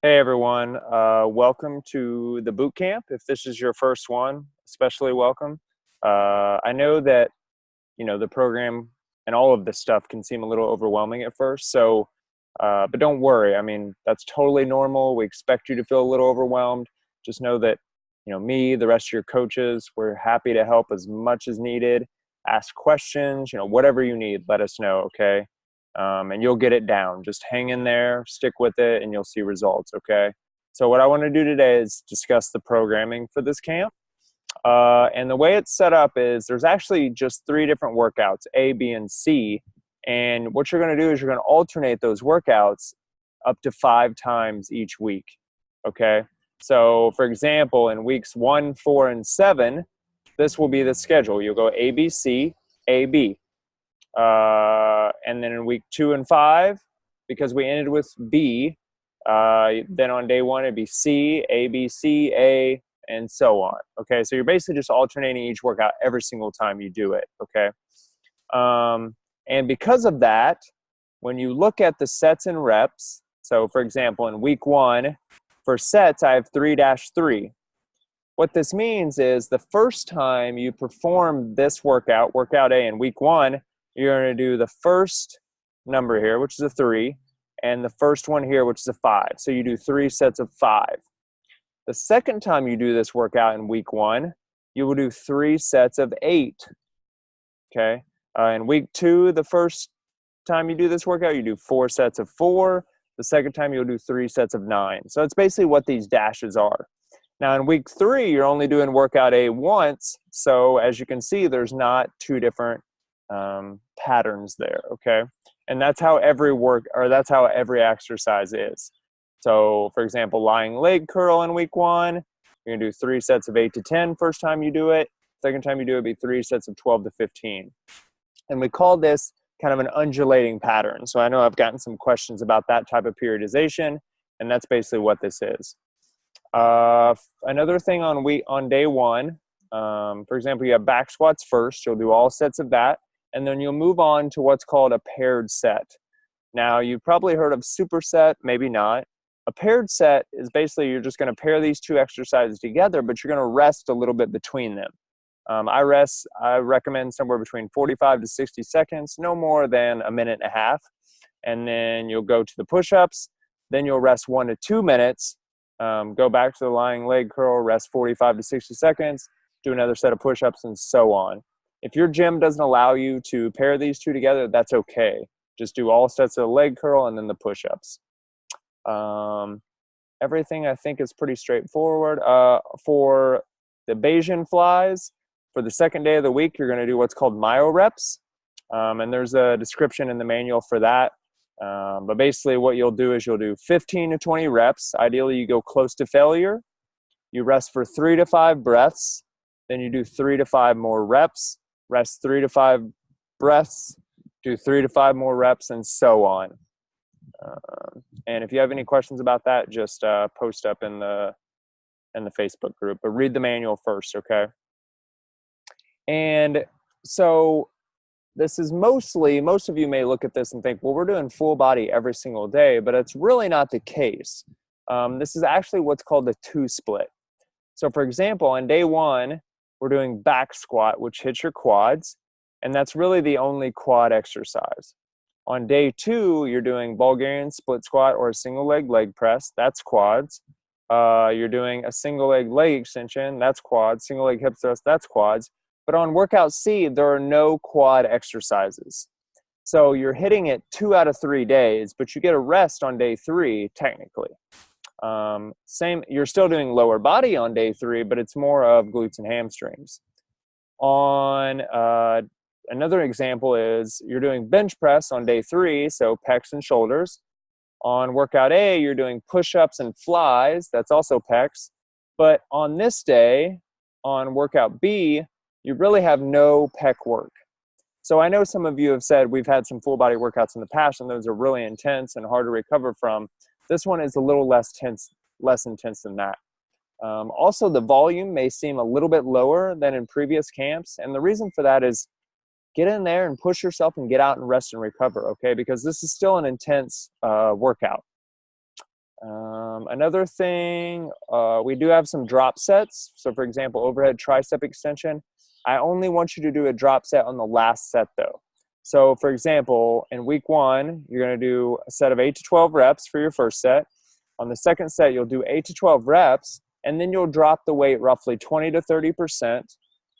Hey everyone, welcome to the boot camp. If this is your first one, especially welcome. I know that the program and all of this stuff can seem a little overwhelming at first. But don't worry. I mean, that's totally normal. We expect you to feel a little overwhelmed. Just know that me, the rest of your coaches, we're happy to help as much as needed. Ask questions. Whatever you need, let us know. Okay. And you'll get it down. Just hang in there, stick with it, and you'll see results, okay? So what I want to do today is discuss the programming for this camp. And the way it's set up is there's actually just 3 different workouts, A, B, and C. And what you're going to do is you're going to alternate those workouts up to 5 times each week, okay? So, for example, in weeks 1, 4, and 7, this will be the schedule. You'll go A, B, C, A, B. And then in week 2 and 5, because we ended with B, then on day 1 it'd be C, A, B, C, A, and so on. Okay, so you're basically just alternating each workout every single time you do it. Okay, and because of that, when you look at the sets and reps, so for example, in week 1, for sets, I have 3-3. What this means is the first time you perform this workout, workout A in week 1, you're going to do the first number here, which is a 3, and the first one here, which is a 5. So you do 3 sets of 5. The second time you do this workout in week 1, you will do 3 sets of 8. Okay. In week 2, the first time you do this workout, you do 4 sets of 4. The second time you'll do 3 sets of 9. So it's basically what these dashes are. Now in week 3, you're only doing workout A once. So as you can see, there's not 2 different patterns there, okay? And that's how that's how every exercise is. So for example, lying leg curl in week 1, you're gonna do 3 sets of 8 to 10 first time you do it. Second time you do it, be 3 sets of 12 to 15. And we call this kind of an undulating pattern. So I know I've gotten some questions about that type of periodization, and that's basically what this is. Another thing on day 1, for example, you have back squats first. You'll do all sets of that, and then you'll move on to what's called a paired set. Now, you've probably heard of superset, maybe not. A paired set is basically you're just going to pair these 2 exercises together, but you're going to rest a little bit between them. I recommend somewhere between 45 to 60 seconds, no more than a minute and a half. And then you'll go to the push-ups. Then you'll rest 1 to 2 minutes. Go back to the lying leg curl, rest 45 to 60 seconds, do another set of push-ups, and so on. If your gym doesn't allow you to pair these 2 together, that's okay. Just do all sets of the leg curl and then the push-ups. Everything I think is pretty straightforward. For the Bayesian flies, for the second day of the week, you're going to do what's called myo reps. And there's a description in the manual for that. But basically what you'll do is you'll do 15 to 20 reps. Ideally, you go close to failure. You rest for 3 to 5 breaths. Then you do 3 to 5 more reps. Rest 3 to 5 breaths. Do 3 to 5 more reps, and so on. And if you have any questions about that, just post up in the Facebook group. But read the manual first, okay? And so this is most of you may look at this and think, well, we're doing full body every single day, but it's really not the case. This is actually what's called the 2 split. So for example, on day 1, we're doing back squat, which hits your quads, and that's really the only quad exercise. On day 2, you're doing Bulgarian split squat or a single leg press, that's quads. You're doing a single leg extension, that's quads. Single leg hip thrust, that's quads. But on workout C, there are no quad exercises. So you're hitting it 2 out of 3 days, but you get a rest on day 3, technically. You're still doing lower body on day 3, but it's more of glutes and hamstrings. On another example is you're doing bench press on day 3, so pecs and shoulders. On workout A, you're doing push-ups and flies, that's also pecs. But on this day, on workout B, you really have no pec work. So I know some of you have said we've had some full body workouts in the past and those are really intense and hard to recover from. This one is a little less intense than that. Also, the volume may seem a little bit lower than in previous camps. And the reason for that is get in there and push yourself and get out and rest and recover, okay? Because this is still an intense workout. Another thing, we do have some drop sets. So for example, overhead tricep extension. I only want you to do a drop set on the last set though. So for example, in week 1, you're going to do a set of 8 to 12 reps for your first set. On the second set, you'll do 8 to 12 reps, and then you'll drop the weight roughly 20 to 30%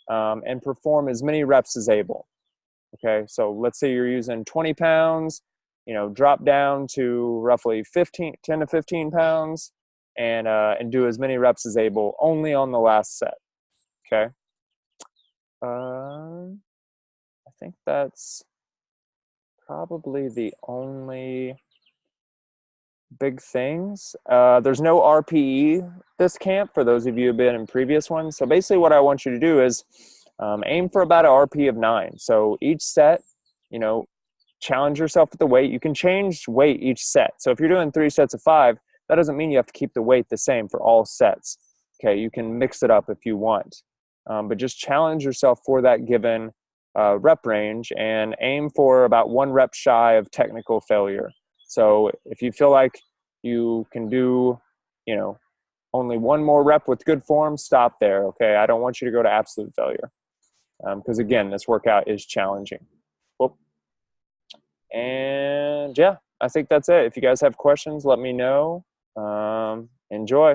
and perform as many reps as able. Okay, so let's say you're using 20 pounds, drop down to roughly 10 to 15 pounds and do as many reps as able only on the last set. Okay. I think that's probably the only big things. There's no RPE this camp for those of you who have been in previous ones. So basically what I want you to do is aim for about an RP of 9. So each set, challenge yourself with the weight. You can change weight each set. So if you're doing 3 sets of 5, that doesn't mean you have to keep the weight the same for all sets. Okay, you can mix it up if you want. But just challenge yourself for that given rep range and aim for about 1 rep shy of technical failure. So if you feel like you can do, only 1 more rep with good form, stop there, okay? I don't want you to go to absolute failure because, again, this workout is challenging. Whoop. And, yeah, I think that's it. If you guys have questions, let me know. Enjoy.